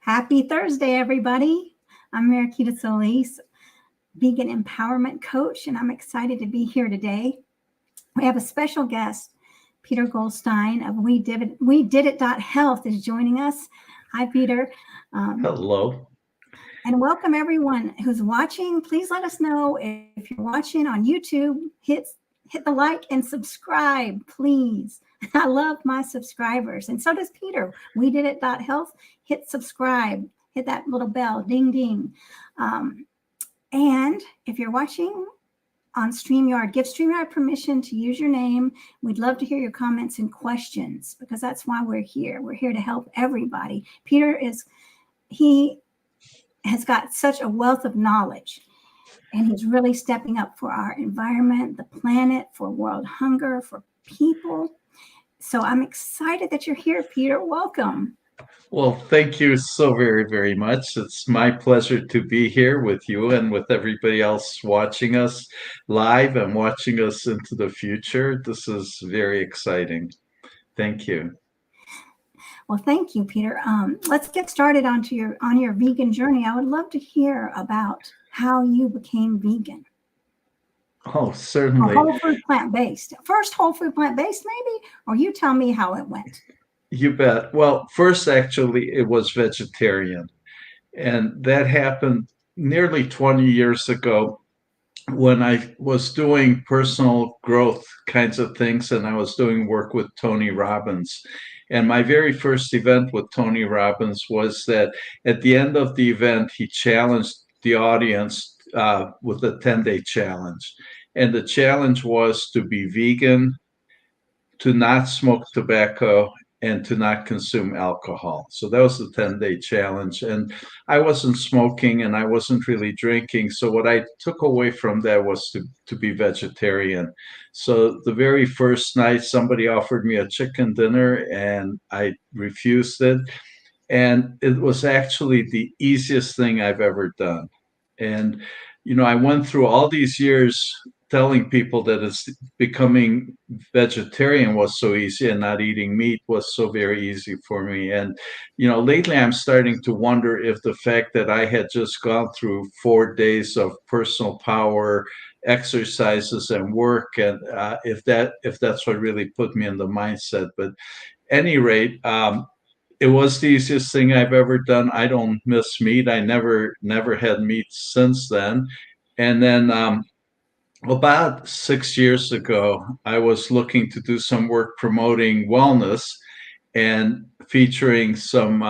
Happy Thursday, everybody. I'm Mariquita Solis, vegan empowerment coach, and I'm excited to be here today. We have a special guest, Peter Goldstein of WeDidIt.Health is joining us. Hi, Peter. Hello. And welcome everyone who's watching. Please let us know if you're watching on YouTube. Hit the like and subscribe, please. I love my subscribers, and so does Peter. WeDidIt.Health. Hit subscribe. Hit that little bell, ding, ding. And if you're watching on StreamYard, give StreamYard permission to use your name. We'd love to hear your comments and questions because that's why we're here. We're here to help everybody. Peter he has got such a wealth of knowledge, and he's really stepping up for our environment, the planet, for world hunger, for people. So I'm excited that you're here, Peter. Welcome. Well, thank you so very, very much. It's my pleasure to be here with you and with everybody else watching us live and watching us into the future. This is very exciting. Thank you. Well, thank you, Peter. Let's get started on your vegan journey. I would love to hear about how you became vegan. Oh, certainly. Or whole food plant-based. First, whole food plant-based, maybe? Or you tell me how it went. You bet. Well, first, actually, it was vegetarian. And that happened nearly 20 years ago when I was doing personal growth kinds of things, and I was doing work with Tony Robbins. And my very first event with Tony Robbins was that at the end of the event, he challenged the audience with a 10-day challenge. And the challenge was to be vegan, to not smoke tobacco, and to not consume alcohol. So that was the 10-day challenge. And I wasn't smoking and I wasn't really drinking. So what I took away from that was to be vegetarian. So the very first night, somebody offered me a chicken dinner and I refused it. And it was actually the easiest thing I've ever done. And, I went through all these years telling people that it's becoming vegetarian was so easy and not eating meat was so very easy for me. And, lately I'm starting to wonder if the fact that I had just gone through 4 days of personal power, exercises and work, and if that's what really put me in the mindset. But any rate, it was the easiest thing I've ever done. I don't miss meat. I never had meat since then. And then about 6 years ago, I was looking to do some work promoting wellness and featuring some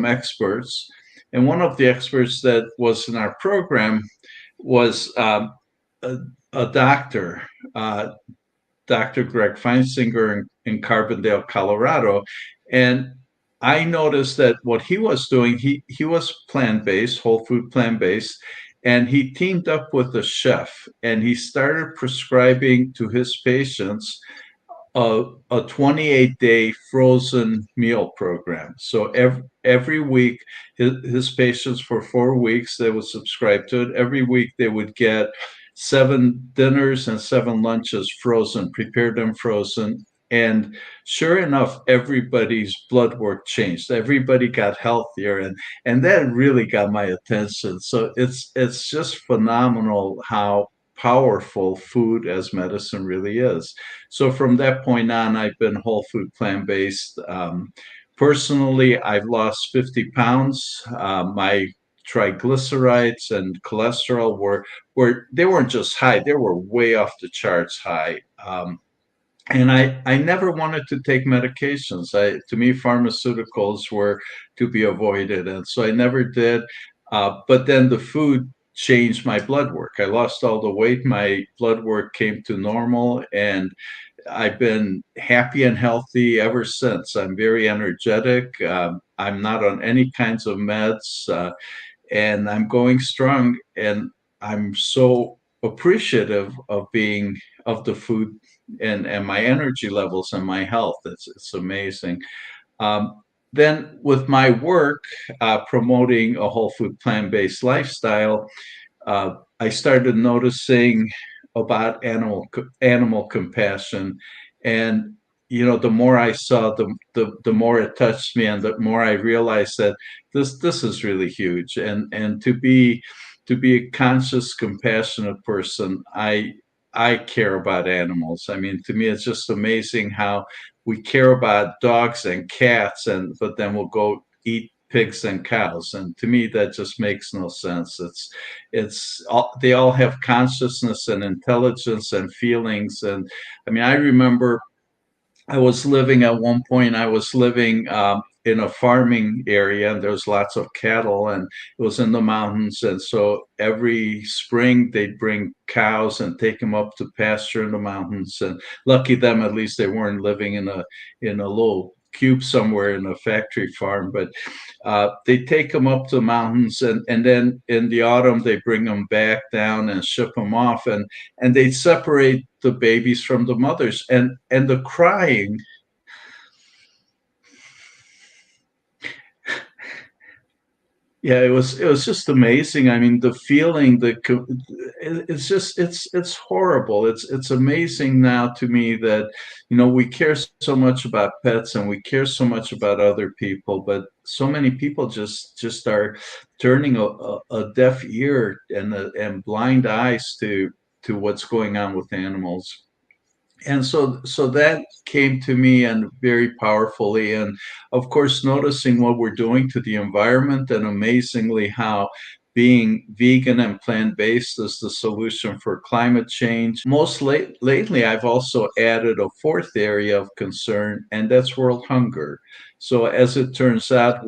experts. And one of the experts that was in our program was a doctor, Dr. Greg Feinsinger in Carbondale, Colorado. And I noticed that what he was doing, he was plant-based, whole food plant-based, and he teamed up with a chef and he started prescribing to his patients a 28-day frozen meal program. So every week, his patients for 4 weeks, they would subscribe to it. Every week they would get 7 dinners and 7 lunches frozen, prepared and frozen. And sure enough, everybody's blood work changed. Everybody got healthier, and that really got my attention. So it's just phenomenal how powerful food as medicine really is. So from that point on, I've been whole food plant-based. Personally, I've lost 50 pounds. My triglycerides and cholesterol were they weren't just high; they were way off the charts high. And I never wanted to take medications. To me, pharmaceuticals were to be avoided, and so I never did. But then the food changed my blood work. I lost all the weight. My blood work came to normal, and I've been happy and healthy ever since. I'm very energetic. I'm not on any kinds of meds, and I'm going strong. And I'm so appreciative of the food and my energy levels and my health. It's amazing. Then with my work promoting a whole food plant-based lifestyle, I started noticing about animal compassion. And the more I saw, the more it touched me, and the more I realized that this is really huge. And to be a conscious, compassionate person, I care about animals. I mean, to me, it's just amazing how we care about dogs and cats, but then we'll go eat pigs and cows. And to me, that just makes no sense. It's all, they all have consciousness and intelligence and feelings. And I mean, I remember I was living at one point, I was living in a farming area, and there was lots of cattle, and it was in the mountains. And so every spring they'd bring cows and take them up to pasture in the mountains. And lucky them, at least they weren't living in a little cube somewhere in a factory farm. But they take them up to the mountains, and then in the autumn they bring them back down and ship them off, and they separate the babies from the mothers, and the crying. Yeah, it was just amazing. I mean, the feeling, it's just it's horrible. It's amazing now to me that we care so much about pets, and we care so much about other people, but so many people just are turning a deaf ear and blind eyes to what's going on with animals. And so that came to me, and very powerfully. And of course, noticing what we're doing to the environment, and amazingly how being vegan and plant-based is the solution for climate change. Lately, I've also added a fourth area of concern, and that's world hunger. So as it turns out,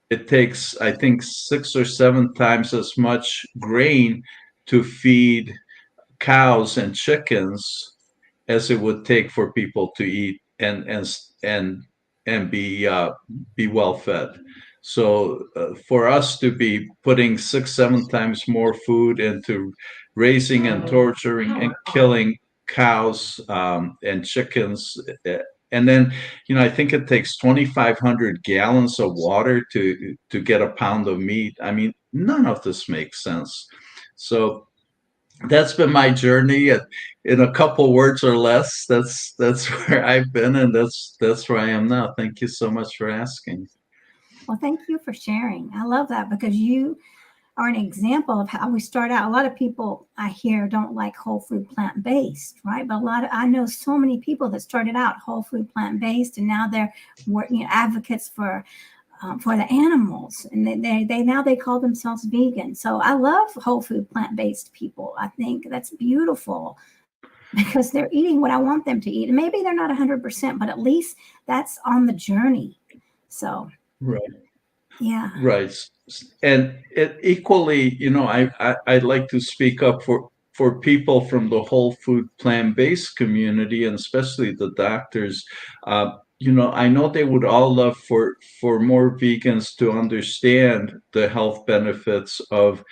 it takes, I think, 6 or 7 times as much grain to feed cows and chickens as it would take for people to eat and and be well fed. So for us to be putting 6, 7 times more food into raising and torturing and killing cows and chickens, and then I think it takes 2,500 gallons of water to get a pound of meat. I mean, none of this makes sense. So that's been my journey. In a couple words or less, that's where I've been, and that's where I am now. Thank you so much for asking. Well, thank you for sharing. I love that because you are an example of how we start out. A lot of people I hear don't like whole food plant based, right? But I know so many people that started out whole food plant based, and now they're advocates for the animals, and they now they call themselves vegan. So I love whole food plant based people. I think that's beautiful because they're eating what I want them to eat, and maybe they're not 100%, but at least that's on the journey. So Right. yeah. Right. And it equally, I'd like to speak up for people from the whole food plant-based community, and especially the doctors. I know they would all love for more vegans to understand the health benefits of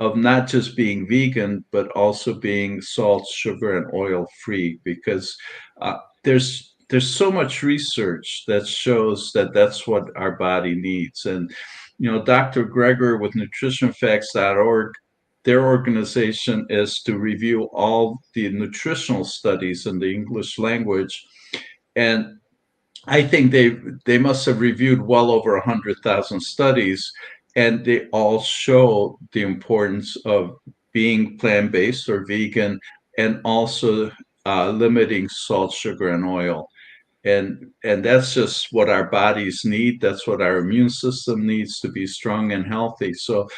not just being vegan, but also being salt, sugar, and oil free, because uh, there's so much research that shows that that's what our body needs. And Dr. Greger with nutritionfacts.org, their organization is to review all the nutritional studies in the English language. And I think they must have reviewed well over 100,000 studies, and they all show the importance of being plant-based or vegan, and also limiting salt, sugar, and oil. And that's just what our bodies need. That's what our immune system needs to be strong and healthy. So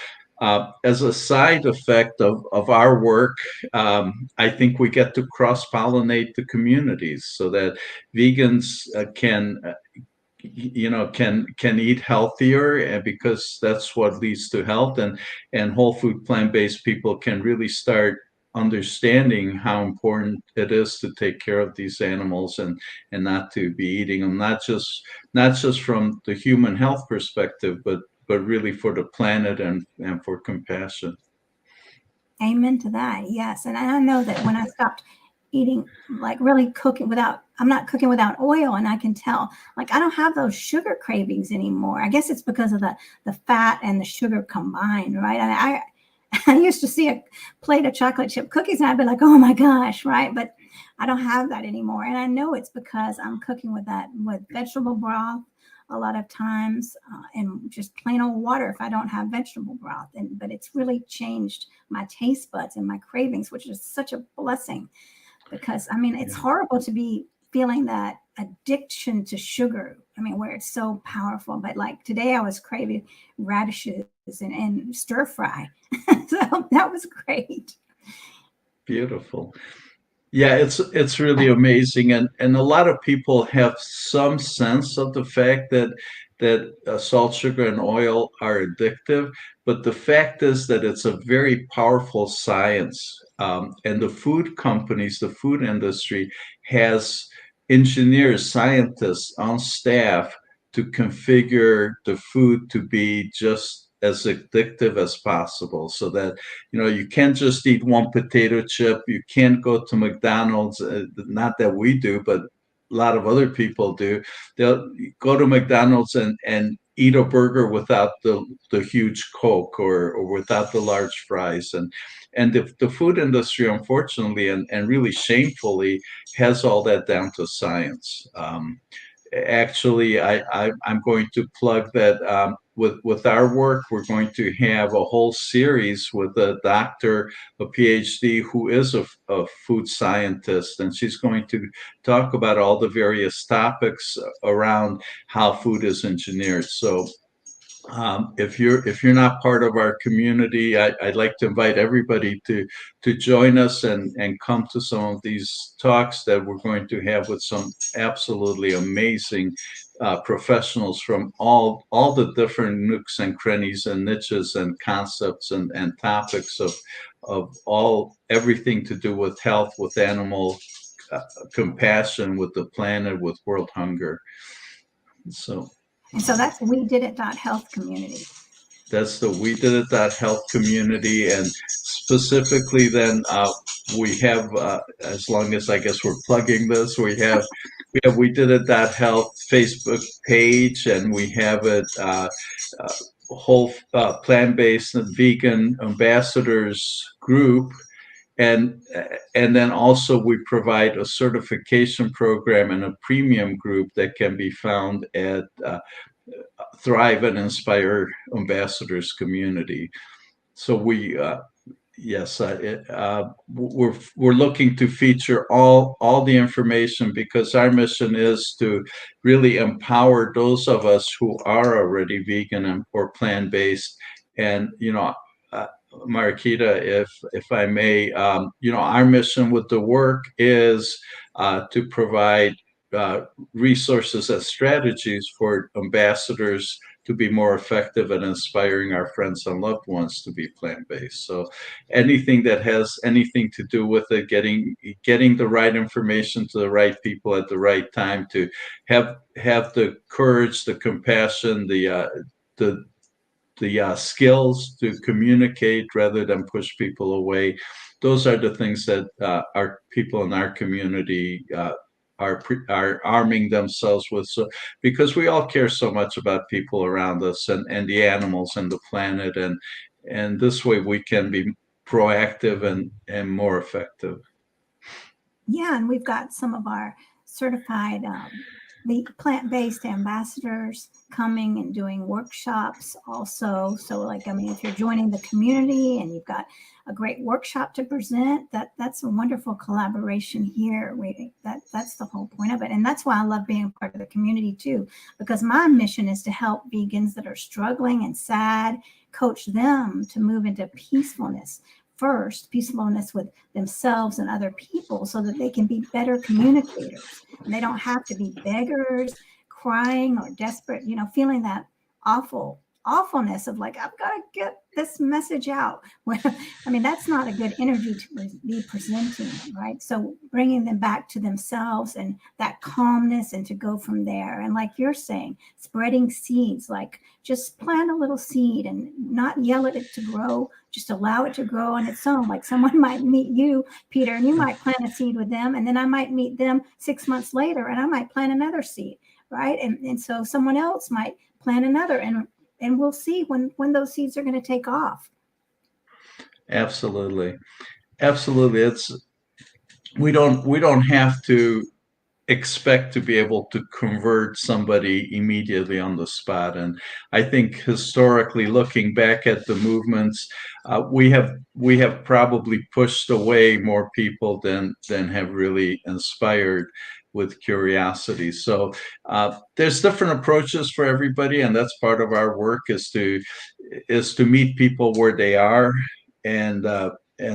as a side effect of our work, I think we get to cross-pollinate the communities so that vegans can eat healthier, and because that's what leads to health, and whole food plant-based people can really start understanding how important it is to take care of these animals, and not to be eating them, not just from the human health perspective, but really for the planet, and for compassion. Amen to that. Yes. And I know that when I stopped eating, like really cooking I'm not cooking without oil, and I can tell, like, I don't have those sugar cravings anymore. I guess it's because of the fat and the sugar combined, right? I used to see a plate of chocolate chip cookies, and I'd be like, oh my gosh, right? But I don't have that anymore. And I know it's because I'm cooking with vegetable broth a lot of times, and just plain old water if I don't have vegetable broth. But it's really changed my taste buds and my cravings, which is such a blessing, because I mean, it's horrible to be feeling that addiction to sugar. I mean, where it's so powerful. But like today I was craving radishes and stir fry. So that was great. Beautiful. Yeah, it's really amazing, and a lot of people have some sense of the fact that salt, sugar, and oil are addictive, but the fact is that it's a very powerful science, and the food companies, the food industry, has engineers, scientists on staff to configure the food to be just as addictive as possible, so that you can't just eat one potato chip. You can't go to McDonald's. Not that we do, but a lot of other people do. They'll go to McDonald's and eat a burger without the huge Coke, or without the large fries. And the food industry, unfortunately, and really shamefully, has all that down to science. Actually, I'm going to plug that, with our work, we're going to have a whole series with a doctor, a PhD, who is a food scientist, and she's going to talk about all the various topics around how food is engineered. So if you're not part of our community, I'd like to invite everybody to join us and come to some of these talks that we're going to have with some absolutely amazing professionals from all the different nooks and crannies and niches and concepts and topics of everything to do with health, with animal uh, compassion, with the planet, with world hunger. So. And so that's WeDidIt.Health community. That's the WeDidIt.Health community, and specifically, then we have, as long as I guess we're plugging this, we have WeDidIt.Health Facebook page, and we have it whole plant-based and vegan ambassadors group, and then also we provide a certification program and a premium group that can be found at Thrive and Inspire Ambassadors Community. So yes, we're looking to feature all the information, because our mission is to really empower those of us who are already vegan or plant based. And uh, Marquita, if I may, our mission with the work is to provide uh, resources and strategies for ambassadors to be more effective at inspiring our friends and loved ones to be plant-based. So anything that has anything to do with it, getting the right information to the right people at the right time, to have the courage, the compassion, the skills to communicate rather than push people away. Those are the things that our people in our community are arming themselves with. So because we all care so much about people around us, and the animals and the planet, and this way we can be proactive and more effective. Yeah, and we've got some of our certified the plant-based ambassadors coming and doing workshops also. So like, I mean, if you're joining the community and you've got a great workshop to present, that's a wonderful collaboration here. That's the whole point of it. And that's why I love being part of the community too, because my mission is to help vegans that are struggling and sad, coach them to move into peacefulness first, peacefulness with themselves and other people, so that they can be better communicators. And they don't have to be beggars, crying or desperate, feeling that awfulness of like, I've got to get this message out. I mean, that's not a good energy to be presenting, right? So bringing them back to themselves and that calmness, and to go from there. And like you're saying, spreading seeds, like just plant a little seed and not yell at it to grow, just allow it to grow on its own. Like someone might meet you, Peter, and you might plant a seed with them, and then I might meet them 6 months later and I might plant another seed, right? And so someone else might plant another, and we'll see when those seeds are going to take off. Absolutely. Absolutely. we don't have to expect to be able to convert somebody immediately on the spot. And I think historically, looking back at the movements, we have probably pushed away more people than have really inspired with curiosity. So there's different approaches for everybody, and that's part of our work is to meet people where they are, and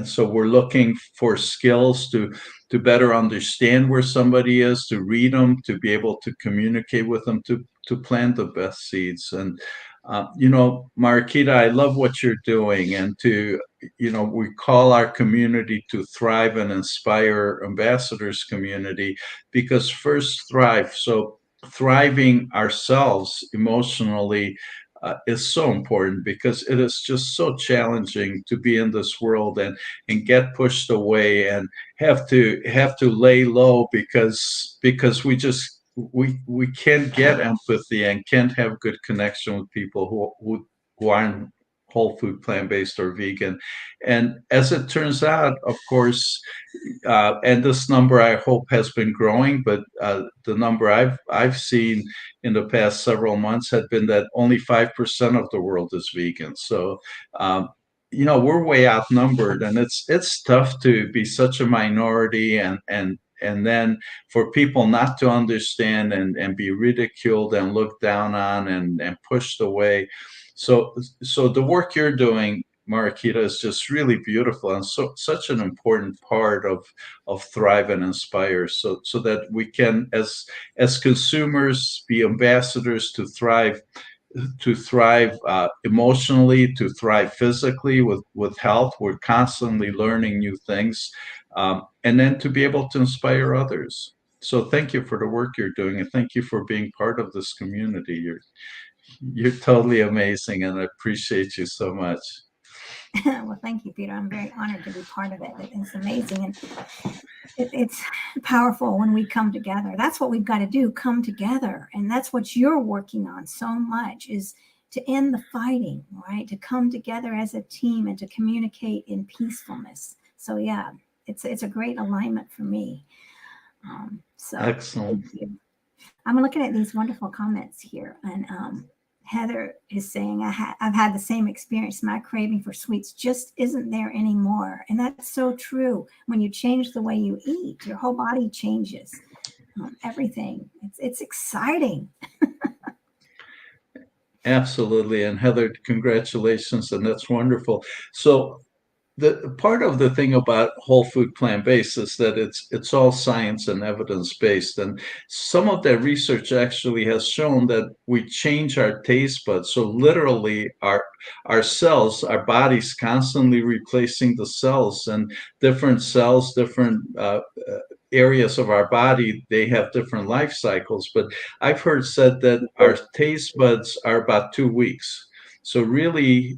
so we're looking for skills to better understand where somebody is, to read them, to be able to communicate with them, to plant the best seeds. And Marquita, I love what you're doing, and we call our community to thrive and inspire ambassadors community, because first thrive. So thriving ourselves emotionally is so important, because it is just so challenging to be in this world and get pushed away and have to lay low, because we can't get empathy and can't have good connection with people who aren't whole food, plant-based, or vegan. And as it turns out, of course, and this number I hope has been growing, but the number I've seen in the past several months had been that only 5% of the world is vegan. So we're way outnumbered, and it's tough to be such a minority, and then for people not to understand and be ridiculed and looked down on and pushed away. So the work you're doing, Marquita, is just really beautiful, and such an important part of Thrive and Inspire, so that we can, as consumers, be ambassadors to thrive emotionally, to thrive physically with health. We're constantly learning new things, and then to be able to inspire others. So thank you for the work you're doing, and thank you for being part of this community. You're totally amazing, and I appreciate you so much. Well, thank you, Peter. I'm very honored to be part of it. It's amazing, and it's powerful when we come together. That's what we've got to do, come together. And that's what you're working on so much, is to end the fighting, right? To come together as a team and to communicate in peacefulness. So yeah, it's a great alignment for me. So Excellent. thank you. I'm looking at these wonderful comments here, and Heather is saying, I've had the same experience. My craving for sweets just isn't there anymore. And that's so true. When you change the way you eat, your whole body changes. Everything. It's exciting. Absolutely. And Heather, congratulations, and that's wonderful. So the part of the thing about whole food, plant-based, is that it's all science and evidence-based, and some of that research actually has shown that we change our taste buds. So literally our cells, our bodies constantly replacing the cells, and different cells, different areas of our body, they have different life cycles. But I've heard said that our taste buds are about 2 weeks. So really,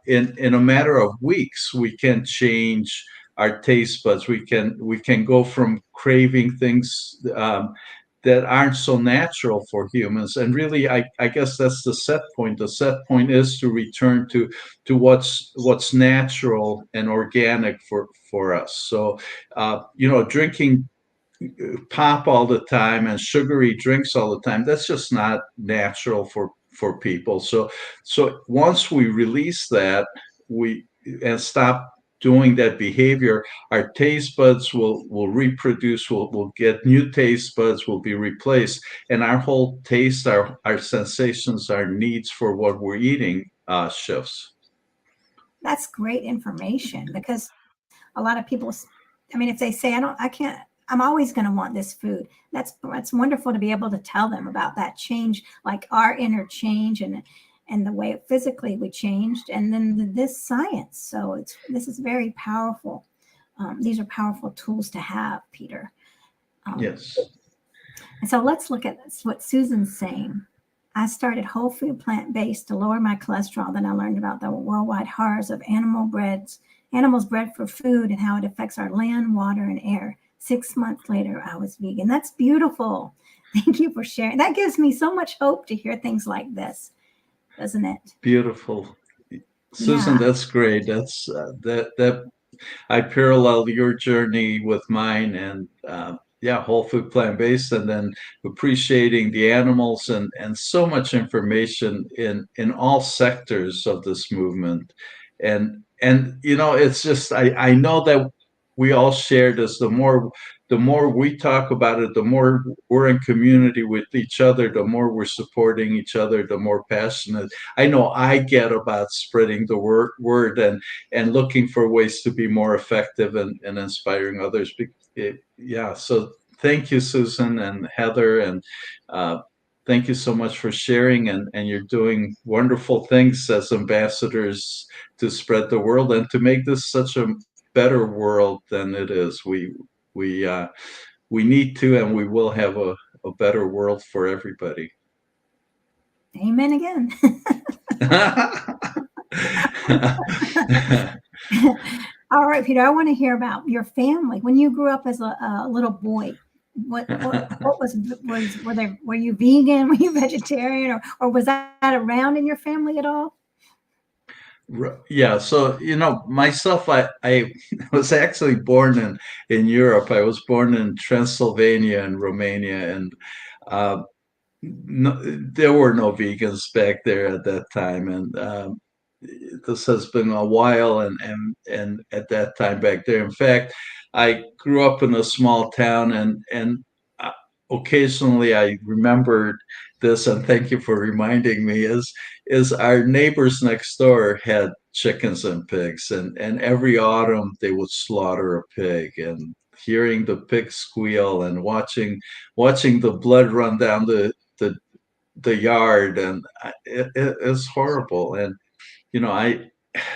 in a matter of weeks, we can change our taste buds. We can go from craving things that aren't so natural for humans. And really, I guess that's the set point. The set point is to return to what's natural and organic for us. So drinking pop all the time and sugary drinks all the time, that's just not natural for people. So once we release that, we and stop doing that behavior, our taste buds will reproduce, will get new taste buds, will be replaced, and our whole taste, our sensations, our needs for what we're eating shifts. That's great information, because a lot of people, I mean, if they say, I can't, I'm always going to want this food. That's wonderful to be able to tell them about that change, like our inner change, and the way physically we changed, and then this science. So this is very powerful. These are powerful tools to have, Peter. Yes. And so let's look at what Susan's saying. I started whole food plant-based to lower my cholesterol. Then I learned about the worldwide horrors of animals bred for food, and how it affects our land, water, and air. 6 months later, I was vegan. That's beautiful. Thank you for sharing. That gives me so much hope to hear things like this, doesn't it? Beautiful. Susan, Yeah. that's great. That's that I parallel your journey with mine, and yeah, whole food, plant based, and then appreciating the animals, and so much information in all sectors of this movement, and it's just I know that we all share this. The more we talk about it, the more we're in community with each other, the more we're supporting each other, the more passionate I know I get about spreading the word and looking for ways to be more effective and inspiring others. Yeah, so thank you, Susan and Heather, and uh, thank you so much for sharing. And you're doing wonderful things as ambassadors to spread the world and to make this such a better world than it is. We we need to, and we will have a better world for everybody. Amen again. All right, Peter, I want to hear about your family. When you grew up as a little boy, what were you vegan? Were you vegetarian, or was that around in your family at all? Yeah, so myself, I was actually born in Europe. I was born in Transylvania in Romania, and uh, no, there were no vegans back there at that time, and this has been a while, and at that time back there. In fact, I grew up in a small town, and uh, occasionally I remembered this, and thank you for reminding me. Is our neighbors next door had chickens and pigs, and every autumn they would slaughter a pig, and hearing the pig squeal and watching the blood run down the yard, and it's horrible. And I,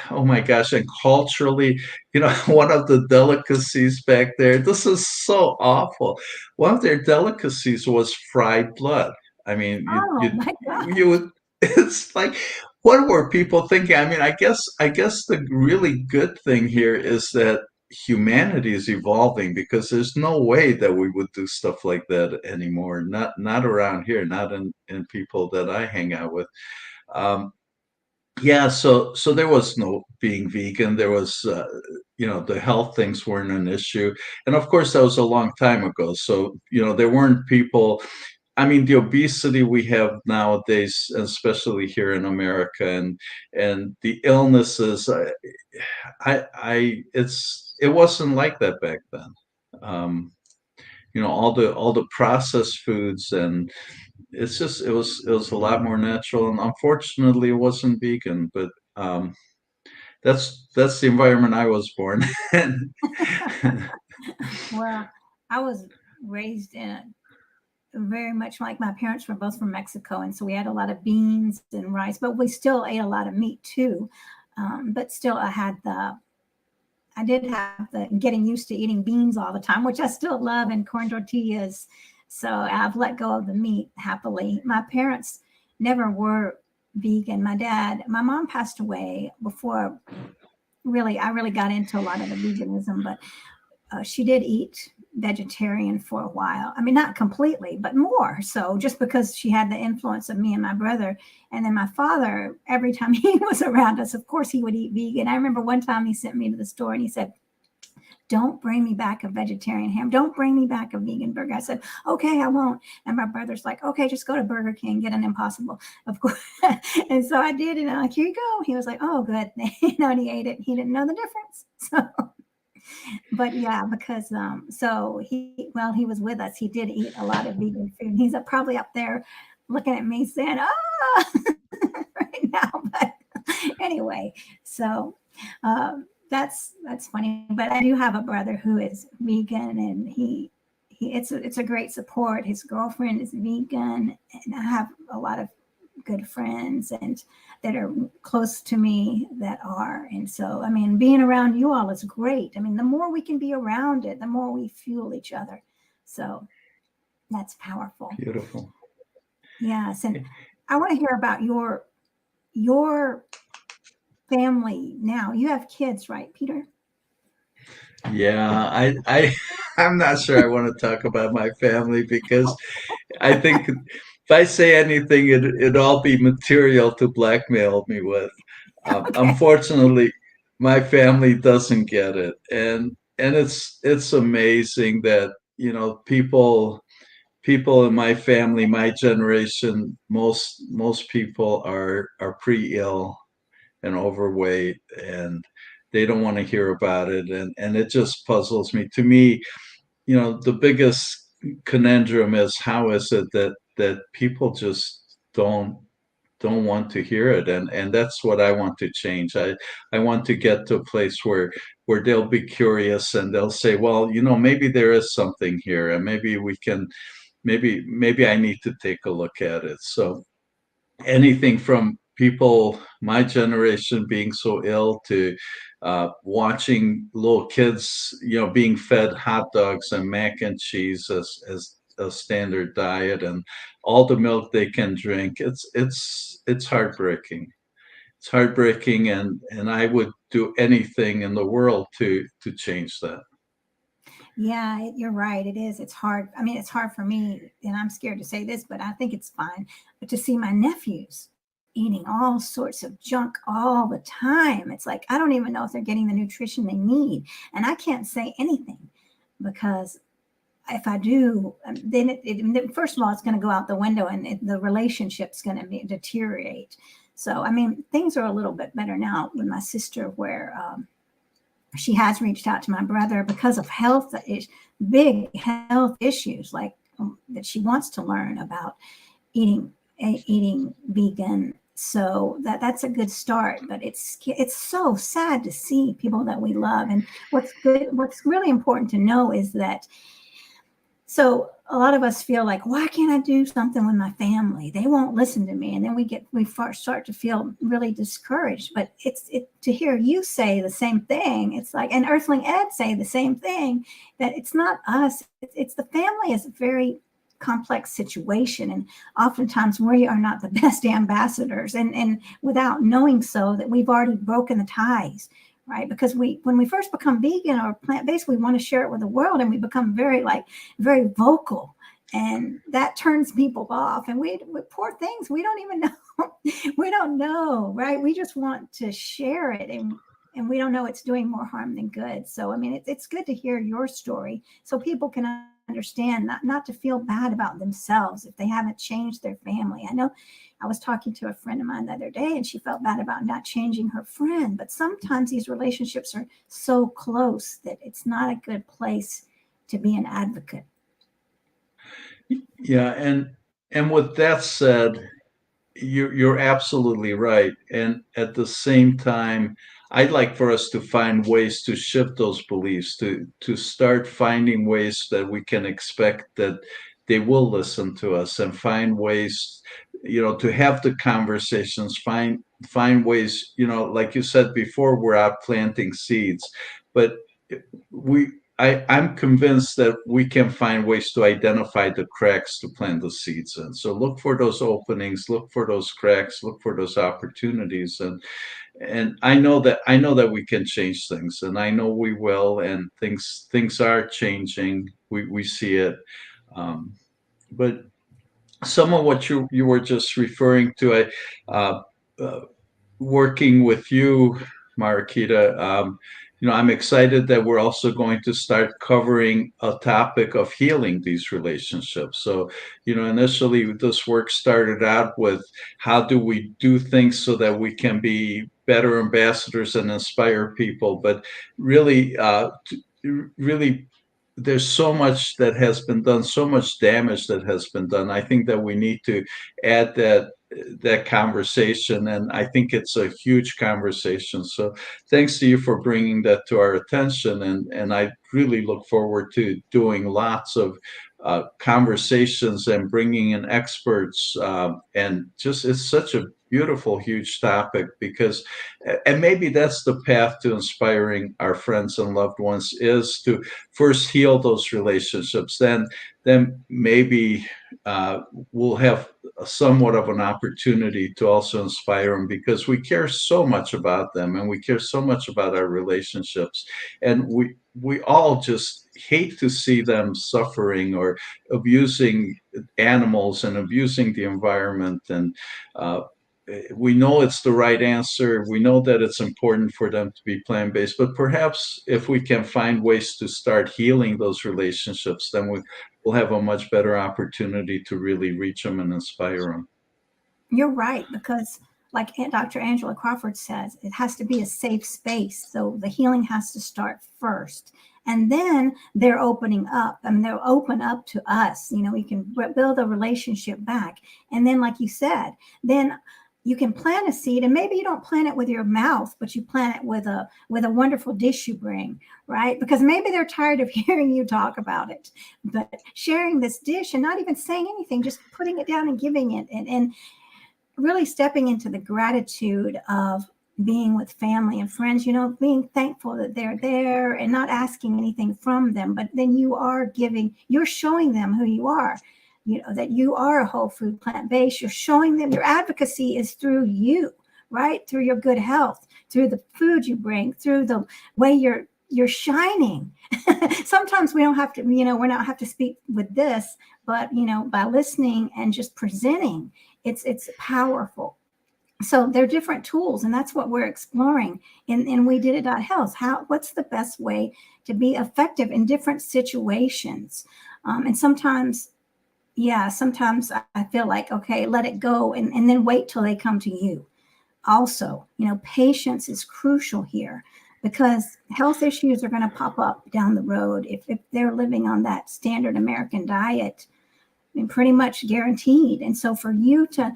oh my gosh, and culturally, one of the delicacies back there, this is so awful. One of their delicacies was fried blood. I mean, Oh my you gosh. would, it's like, what were people thinking? I mean, I guess the really good thing here is that humanity is evolving, because there's no way that we would do stuff like that anymore. Not around here, not in people that I hang out with. Um, yeah, so there was no being vegan. There was, the health things weren't an issue, and of course that was a long time ago. So there weren't people. I mean, the obesity we have nowadays, especially here in America, and the illnesses. It wasn't like that back then. Um, all the processed foods, and it was a lot more natural, and unfortunately it wasn't vegan, but that's the environment I was born in. Well, I was raised in very much like my parents were both from Mexico, and so we had a lot of beans and rice, but we still ate a lot of meat too. But still, I did have the getting used to eating beans all the time, which I still love, and corn tortillas. So I've let go of the meat happily. My parents never were vegan. My mom passed away before I really got into a lot of the veganism, but she did eat vegetarian for a while. I mean, not completely, but more so, just because she had the influence of me and my brother. And then my father, every time he was around us, of course, he would eat vegan. I remember one time he sent me to the store and he said, "Don't bring me back a vegetarian ham. Don't bring me back a vegan burger." I said, "Okay, I won't." And my brother's like, "Okay, just go to Burger King, get an Impossible." Of course. And so I did. And I'm like, "Here you go." He was like, "Oh, good." And he ate it. He didn't know the difference. So but yeah, because so he was with us. He did eat a lot of vegan food. He's probably up there looking at me saying, "Ah," right now. But anyway, so that's funny. But I do have a brother who is vegan, and it's a great support. His girlfriend is vegan, and I have a lot of good friends and that are close to me that are. And so, I mean, being around you all is great. I mean, the more we can be around it, the more we fuel each other. So that's powerful. Beautiful. Yes. And I want to hear about your family now. You have kids, right, Peter? Yeah, I'm not sure I want to talk about my family, because I think if I say anything, it'd all be material to blackmail me with. Okay. Unfortunately, my family doesn't get it, and it's amazing that people in my family, my generation, most people are pretty ill and overweight, and they don't want to hear about it, and it just puzzles me. To me, the biggest conundrum is, how is it that people just don't want to hear it, and that's what I want to change. I want to get to a place where they'll be curious and they'll say, well, maybe there is something here, and maybe we can, maybe I need to take a look at it. So anything from people my generation being so ill to watching little kids, being fed hot dogs and mac and cheese as a standard diet, and all the milk they can drink. It's heartbreaking. It's heartbreaking, and I would do anything in the world to change that. Yeah, you're right. It is. It's hard. I mean, it's hard for me, and I'm scared to say this, but I think it's fine. But to see my nephews eating all sorts of junk all the time, it's like I don't even know if they're getting the nutrition they need. And I can't say anything because if I do, then first of all, it's going to go out the window, and the relationship's going to deteriorate. So, I mean, things are a little bit better now with my sister, where she has reached out to my brother because of big health issues, like that she wants to learn about eating vegan. So that's a good start. But it's so sad to see people that we love. And what's really important to know is that, so a lot of us feel like, why can't I do something with my family? They won't listen to me. And then we first start to feel really discouraged. But to hear you say the same thing, it's like, and Earthling Ed say the same thing, that it's not us, it's the family is a very complex situation. And oftentimes we are not the best ambassadors. And without knowing so, that we've already broken the ties. Right, because when we first become vegan or plant-based, we want to share it with the world, and we become very vocal, and that turns people off. And we poor things, we don't even know, we don't know, right? We just want to share it, and we don't know it's doing more harm than good. So I mean, it's good to hear your story so people can understand, not to feel bad about themselves if they haven't changed their family. I know I was talking to a friend of mine the other day, and she felt bad about not changing her friend. But sometimes these relationships are so close that it's not a good place to be an advocate. Yeah, and with that said, you're absolutely right. And at the same time, I'd like for us to find ways to shift those beliefs, to start finding ways that we can expect that they will listen to us, and find ways, to have the conversations, find ways, like you said before, we're out planting seeds. But we I'm convinced that we can find ways to identify the cracks to plant the seeds in. So look for those openings, look for those cracks, look for those opportunities, and I know that we can change things, and I know we will, and things are changing. We see it, um, but some of what you were just referring to, uh, uh, working with you, Marakita, I'm excited that we're also going to start covering a topic of healing these relationships. So, initially this work started out with, how do we do things so that we can be better ambassadors and inspire people? But really, really, there's so much that has been done, so much damage that has been done. I think that we need to add that conversation, and I think it's a huge conversation. So thanks to you for bringing that to our attention, and I really look forward to doing lots of conversations and bringing in experts, and just, it's such a beautiful, huge topic, because, and maybe that's the path to inspiring our friends and loved ones, is to first heal those relationships, then maybe we'll have somewhat of an opportunity to also inspire them, because we care so much about them, and we care so much about our relationships, and we all just hate to see them suffering, or abusing animals and abusing the environment, and we know it's the right answer. We know that it's important for them to be plant-based, but perhaps if we can find ways to start healing those relationships, then we'll have a much better opportunity to really reach them and inspire them. You're right, because like Dr. Angela Crawford says, it has to be a safe space. So the healing has to start first. And then they're opening up. I mean, they'll open up to us. We can build a relationship back. And then, like you said, then you can plant a seed, and maybe you don't plant it with your mouth, but you plant it with a wonderful dish you bring, right? Because maybe they're tired of hearing you talk about it. But sharing this dish and not even saying anything, just putting it down and giving it, and really stepping into the gratitude of being with family and friends, being thankful that they're there and not asking anything from them. But then you're showing them who you are, that you are a whole food plant-based. You're showing them your advocacy is through you, right? Through your good health, through the food you bring, through the way you're shining. Sometimes we don't have to, we're not have to speak with this, but by listening and just presenting, it's powerful. So they're different tools, and that's what we're exploring in WeDidIt.Health. What's the best way to be effective in different situations? And sometimes I feel like, okay, let it go, and then wait till they come to you. Also, patience is crucial here, because health issues are going to pop up down the road if they're living on that standard American diet. I mean, pretty much guaranteed. And so for you to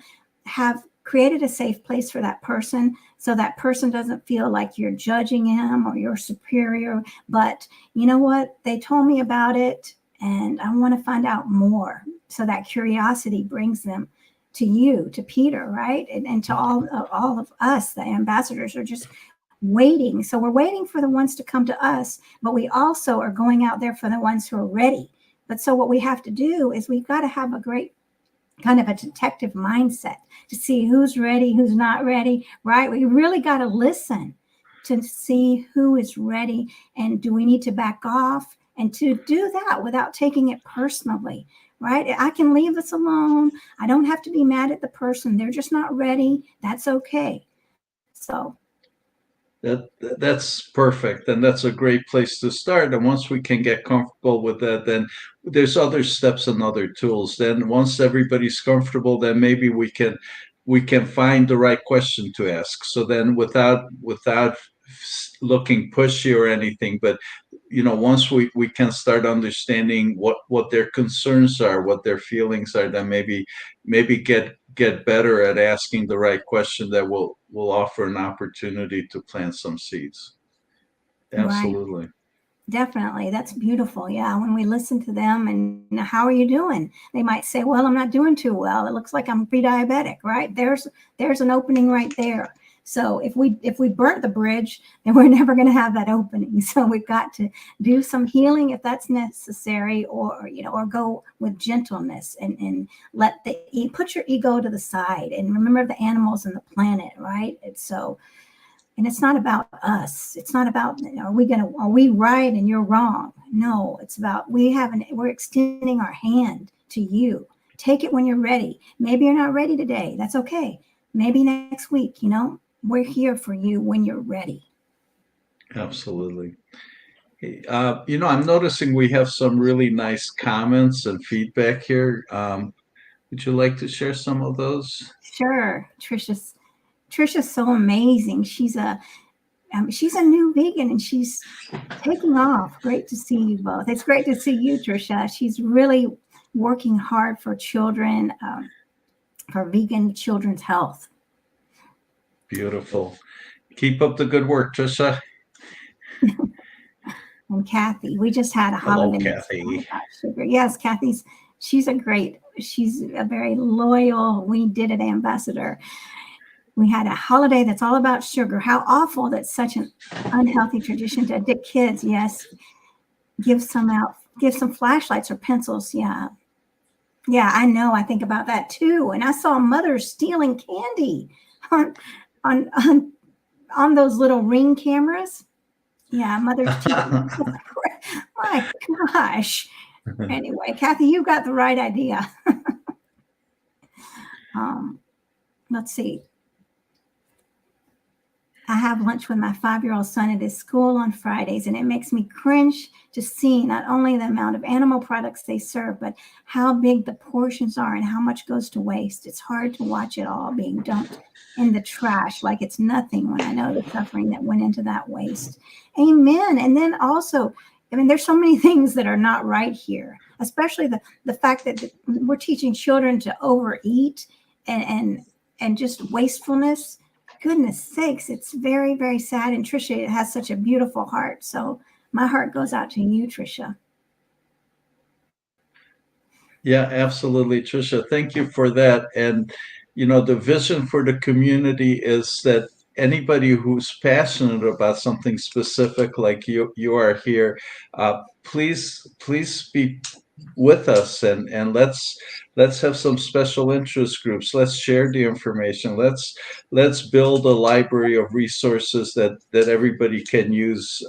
have created a safe place for that person, so that person doesn't feel like you're judging him or you're superior, but you know what? They told me about it and I want to find out more. So that curiosity brings them to you, to Peter, right? And to all of us, the ambassadors are just waiting. So we're waiting for the ones to come to us, but we also are going out there for the ones who are ready. But so what we have to do is we've got to have a great kind of a detective mindset to see who's ready, who's not ready, right? We really got to listen to see who is ready, and do we need to back off, and to do that without taking it personally, right? I can leave this alone. I don't have to be mad at the person. They're just not ready. That's okay. So That's perfect, and that's a great place to start. And once we can get comfortable with that, then there's other steps and other tools. Then once everybody's comfortable, then maybe we can find the right question to ask. So then without looking pushy or anything, but once we can start understanding what their concerns are, what their feelings are, then maybe get better at asking the right question that will offer an opportunity to plant some seeds. right. Absolutely. Definitely. That's beautiful. Yeah. When we listen to them and how are you doing? They might say, well, I'm not doing too well. It looks like I'm pre-diabetic, right? There's an opening right there. So if we burnt the bridge, then we're never going to have that opening. So we've got to do some healing if that's necessary, or go with gentleness and put your ego to the side and remember the animals and the planet, right? And it's not about us. It's not about, are we right and you're wrong? No, it's about we're extending our hand to you. Take it when you're ready. Maybe you're not ready today. That's okay. Maybe next week, we're here for you when you're ready. Absolutely. I'm noticing we have some really nice comments and feedback here. Would you like to share some of those? Sure. Trisha's so amazing. She's a new vegan and she's taking off. Great to see you both. It's great to see you, Trisha. She's really working hard for children, for vegan children's health. Beautiful. Keep up the good work, Trisha. And Kathy, we just had a Hello, holiday Kathy. about sugar. Yes, she's a very loyal We Did It ambassador. We had a holiday that's all about sugar. How awful that such an unhealthy tradition to addict kids. Yes, give some flashlights or pencils. Yeah. Yeah, I know. I think about that too. And I saw mothers stealing candy on on on, on those little Ring cameras. Yeah, mothers teaching. My gosh. Anyway, Kathy, you got the right idea. um, let's see. I have lunch with my 5-year-old son at his school on Fridays, and it makes me cringe to see not only the amount of animal products they serve, but how big the portions are and how much goes to waste. It's hard to watch it all being dumped in the trash like it's nothing when I know the suffering that went into that waste. Amen. And then also, I mean, there's so many things that are not right here, especially the fact that we're teaching children to overeat and just wastefulness. Goodness sakes, it's very, very sad. And Trisha has such a beautiful heart. So my heart goes out to you, Trisha. Yeah, absolutely, Tricia. Thank you for that. And, the vision for the community is that anybody who's passionate about something specific, like you are here, please be with us, and let's have some special interest groups. Let's share the information. Let's build a library of resources that everybody can use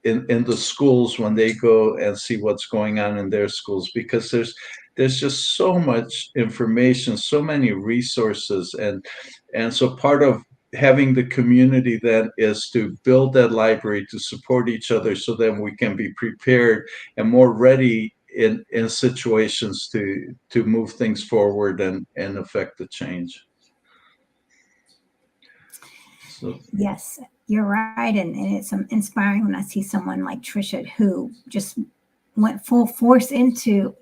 in the schools when they go and see what's going on in their schools, because there's just so much information, so many resources, and so part of having the community then is to build that library to support each other, so then we can be prepared and more ready in situations to move things forward and affect the change. So Yes, you're right. And it's inspiring when I see someone like Trisha who just went full force into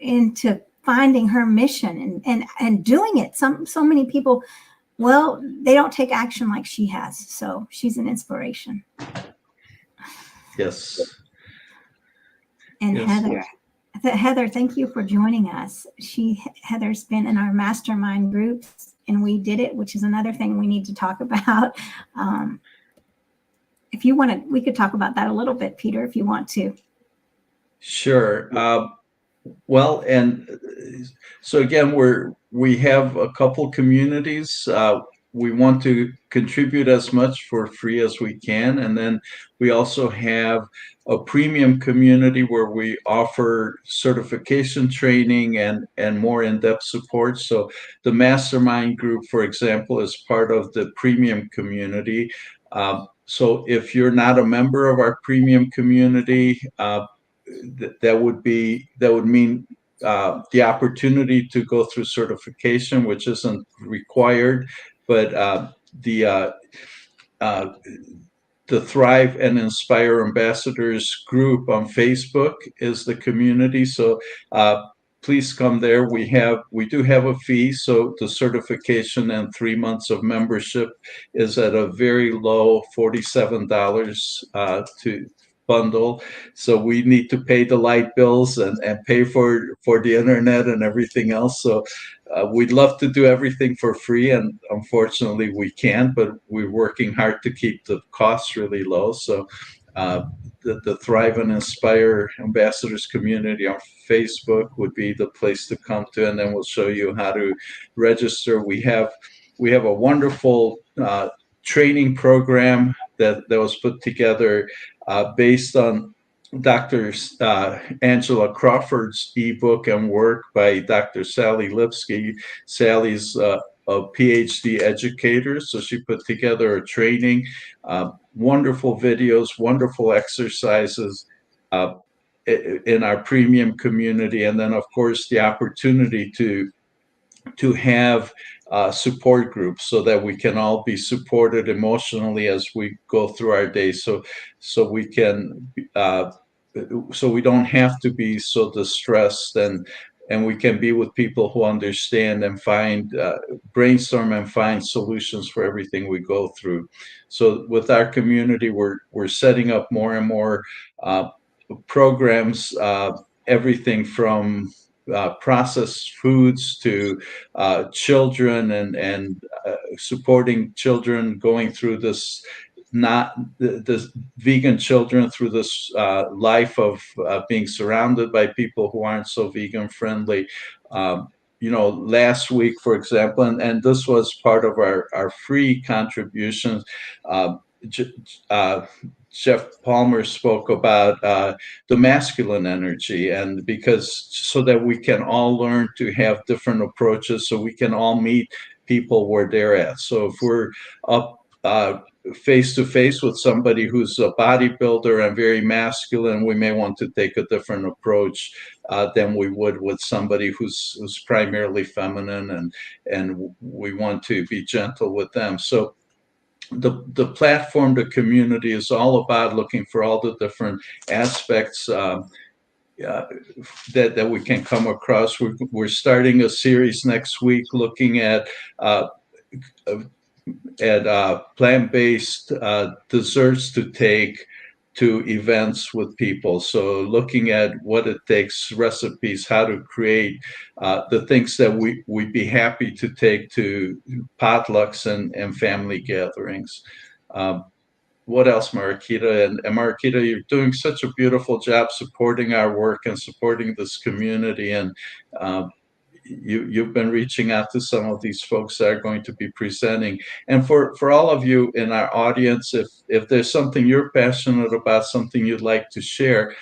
finding her mission and doing it. So many people, well, they don't take action like she has. So she's an inspiration. yes, And yes, Heather, thank you for joining us. Heather's been in our mastermind groups, and we did it, which is another thing we need to talk about. Um, if you want to, we could talk about that a little bit, Peter, if you want to. sure. Well, and so again, we have a couple communities. We want to contribute as much for free as we can, and then we also have a premium community where we offer certification training and more in-depth support. So the mastermind group, for example, is part of the premium community. So if you're not a member of our premium community, that would mean the opportunity to go through certification, which isn't required, but the uh, the Thrive and Inspire Ambassadors group on Facebook is the community. So please come there. We do have a fee, so the certification and 3 months of membership is at a very low $47 to bundle. So we need to pay the light bills and pay for the internet and everything else. So we'd love to do everything for free, and unfortunately we can't, but we're working hard to keep the costs really low. So the Thrive and Inspire Ambassadors community on Facebook would be the place to come to, and then we'll show you how to register. We have a wonderful training program that was put together based on Dr. Angela Crawford's ebook and work by Dr. Sally Lipsky. Sally's a PhD educator, so she put together a training, wonderful videos, wonderful exercises in our premium community, and then of course the opportunity to have support groups so that we can all be supported emotionally as we go through our day. So we can so we don't have to be so distressed, and we can be with people who understand and find brainstorm and find solutions for everything we go through. So with our community, we're setting up more and more programs, everything from processed foods to children and supporting children going through this, not the vegan children through this life of being surrounded by people who aren't so vegan friendly. Last week, for example, and this was part of our free contributions, uh, uh, Jeff Palmer spoke about the masculine energy, and because so that we can all learn to have different approaches, so we can all meet people where they're at. So if we're up face to face with somebody who's a bodybuilder and very masculine, we may want to take a different approach than we would with somebody who's primarily feminine, and we want to be gentle with them. So the platform, the community is all about looking for all the different aspects uh, that we can come across. We're starting a series next week looking uh, plant-based desserts to take to events with people. So looking at what it takes, recipes, how to create the things that we'd be happy to take to potlucks and family gatherings. Um, what else, Marquita? And Marquita, you're doing such a beautiful job supporting our work and supporting this community. And um, you've been reaching out to some of these folks that are going to be presenting. And for all of you in our audience, if there's something you're passionate about, something you'd like to share,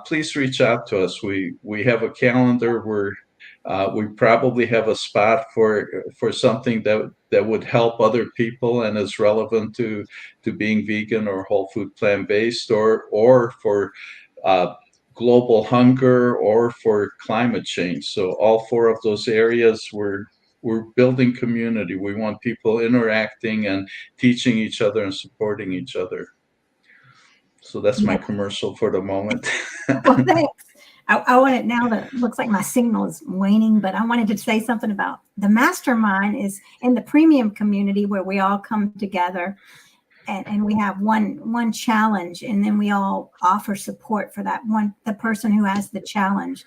please reach out to us. We have a calendar where we probably have a spot for something that would help other people and is relevant to being vegan or whole food plant based, or for uh, global hunger or for climate change. So all four of those areas, we're building community. We want people interacting and teaching each other and supporting each other. So that's my Yeah. commercial for the moment. Well, thanks. I wanted, now that it looks like my signal is waning, but I wanted to say something about the mastermind is in the premium community where we all come together, and we have one challenge, and then we all offer support for the person who has the challenge.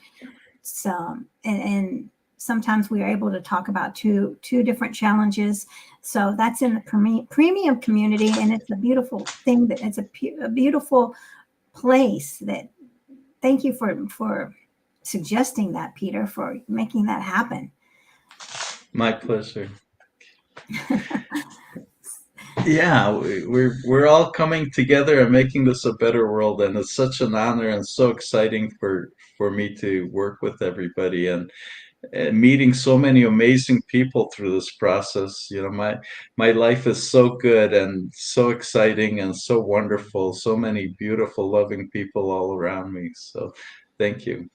So, and sometimes we are able to talk about two different challenges. So that's in the premium community, and it's a beautiful thing, that it's a beautiful place. That thank you for suggesting that, Peter, for making that happen. My pleasure. Yeah, we're all coming together and making this a better world, and it's such an honor and so exciting for me to work with everybody, and meeting so many amazing people through this process. You know, my life is so good and so exciting and so wonderful. So many beautiful, loving people all around me. So, thank you.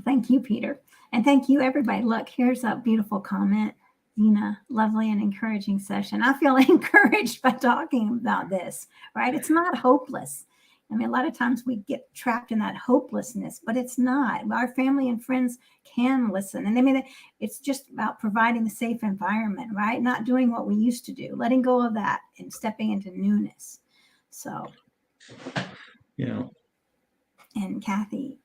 Thank you, Peter. And thank you, everybody. Look, here's a beautiful comment. Dina, lovely and encouraging session. I feel encouraged by talking about this, right? It's not hopeless. I mean, a lot of times we get trapped in that hopelessness, but it's not. Our family and friends can listen. And I mean, it's just about providing the safe environment, right? Not doing what we used to do, letting go of that and stepping into newness. So, Yeah. and Kathy,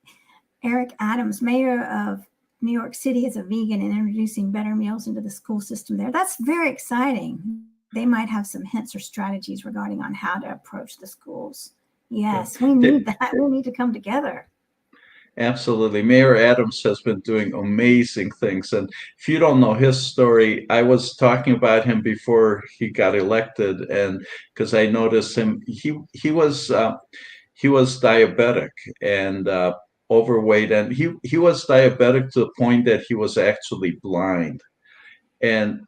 Eric Adams, mayor of New York City, is a vegan and introducing better meals into the school system there. That's very exciting. They might have some hints or strategies regarding on how to approach the schools. Yes, we need that. We need to come together. Absolutely. Mayor Adams has been doing amazing things. And if you don't know his story, I was talking about him before he got elected, and because I noticed him, he was diabetic and overweight, and he was diabetic to the point that he was actually blind. And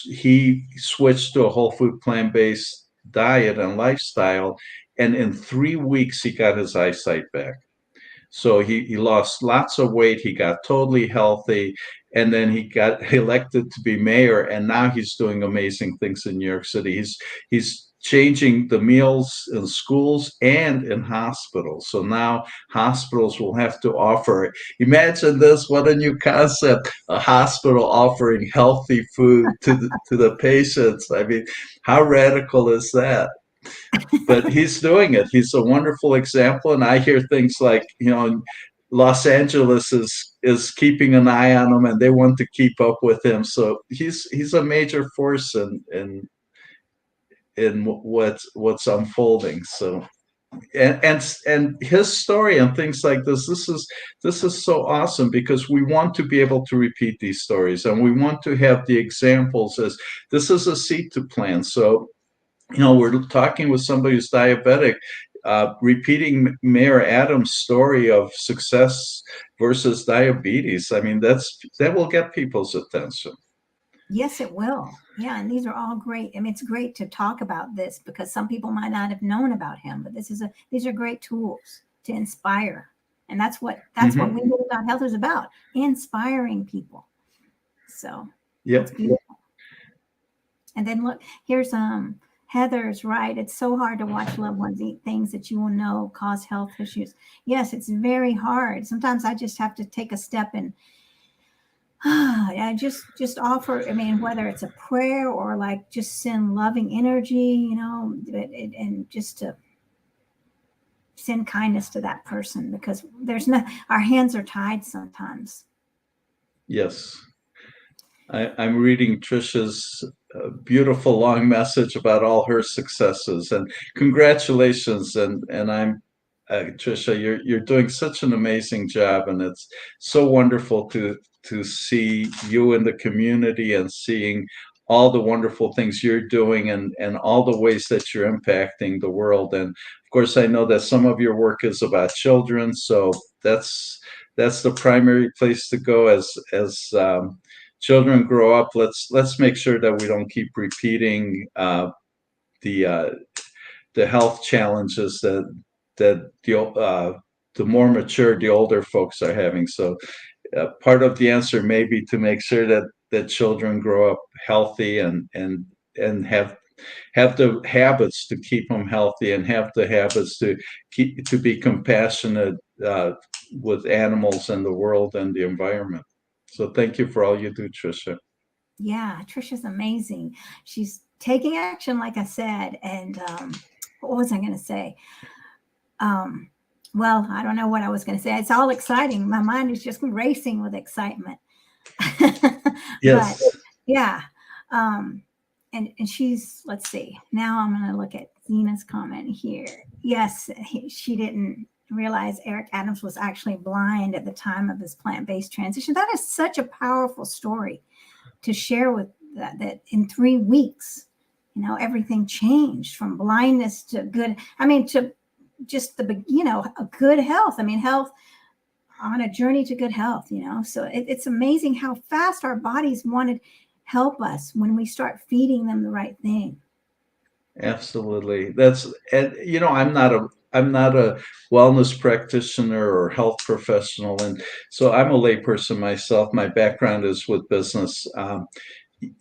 he switched to a whole food plant-based diet and lifestyle, and in 3 weeks he got his eyesight back. So he lost lots of weight. He got totally healthy. And then he got elected to be mayor. And now he's doing amazing things in New York City. He's changing the meals in schools and in hospitals. So now hospitals will have to offer, imagine this, what a new concept, a hospital offering healthy food to the patients. I mean, how radical is that? But he's doing it. He's a wonderful example. And I hear things like, Los Angeles is keeping an eye on him, and they want to keep up with him. So he's a major force in what's unfolding. So and his story and things like this is so awesome, because we want to be able to repeat these stories, and we want to have the examples, as this is a seed to plant. So we're talking with somebody who's diabetic, repeating Mayor Adams' story of success versus diabetes. I mean, that will get people's attention. Yes, it will. Yeah, and these are all great. I mean, it's great to talk about this because some people might not have known about him, but these are great tools to inspire. And that's what Hmm. We Did It Health is about, inspiring people. So that's Yep. beautiful. And then look, here's Heather's right. It's so hard to watch loved ones eat things that you will know cause health issues. Yes, it's very hard. Sometimes I just have to take a step and I just offer. I mean, whether it's a prayer or like just send loving energy, and just to send kindness to that person because there's no our hands are tied sometimes. Yes. I'm reading Trisha's beautiful long message about all her successes, and congratulations. And I'm Trisha, you're doing such an amazing job, and it's so wonderful to see you in the community and seeing all the wonderful things you're doing, and all the ways that you're impacting the world. And of course, I know that some of your work is about children, so that's the primary place to go as children grow up. Let's make sure that we don't keep repeating the uh, the health challenges that the more mature, the older folks are having. So part of the answer may be to make sure that children grow up healthy, and have the habits to keep them healthy, and have the habits to be compassionate with animals and the world and the environment. So thank you for all you do, Tricia. Yeah, Trisha's amazing. She's taking action, like I said. And what was I going to say? Um, well, I don't know what I was going to say. It's all exciting. My mind is just racing with excitement. But Yes. yeah, um, and she's, let's see. Now I'm going to look at Zena's comment here. Yes, she didn't realize Eric Adams was actually blind at the time of his plant-based transition. That is such a powerful story to share with that in 3 weeks, everything changed from blindness to good. I mean, to just a good health. I mean, health on a journey to good health. So it's amazing how fast our bodies want to help us when we start feeding them the right thing. Absolutely. I'm not a wellness practitioner or health professional, and so I'm a layperson myself. My background is with business.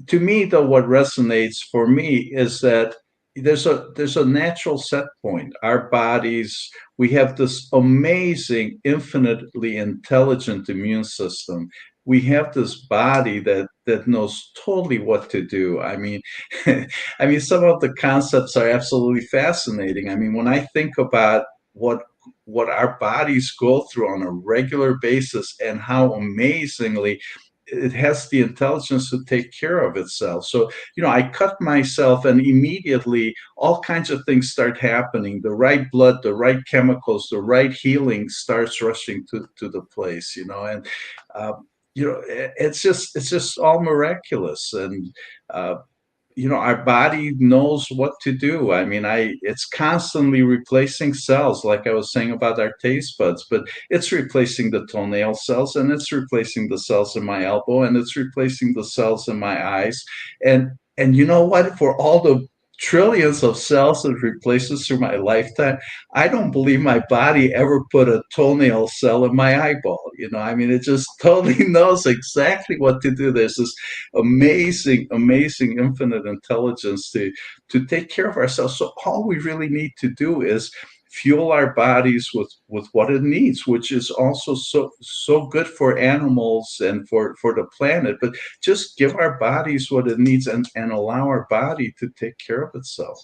To me, though, what resonates for me is that there's a natural set point. Our bodies, we have this amazing, infinitely intelligent immune system. We have this body that knows totally what to do. I mean, I mean, some of the concepts are absolutely fascinating. I mean, when I think about what what our bodies go through on a regular basis, and how amazingly it has the intelligence to take care of itself. So, I cut myself, and immediately all kinds of things start happening. The right blood, the right chemicals, the right healing starts rushing to the place, and it's just all miraculous. And uh, our body knows what to do. I mean, it's constantly replacing cells, like I was saying about our taste buds, but it's replacing the toenail cells, and it's replacing the cells in my elbow, and it's replacing the cells in my eyes. And you know what? For all the trillions of cells it replaces through my lifetime, I don't believe my body ever put a toenail cell in my eyeball. I mean, it just totally knows exactly what to do. There's this amazing, amazing, infinite intelligence to take care of ourselves. So all we really need to do is fuel our bodies with what it needs, which is also so good for animals and for the planet. But just give our bodies what it needs, and allow our body to take care of itself.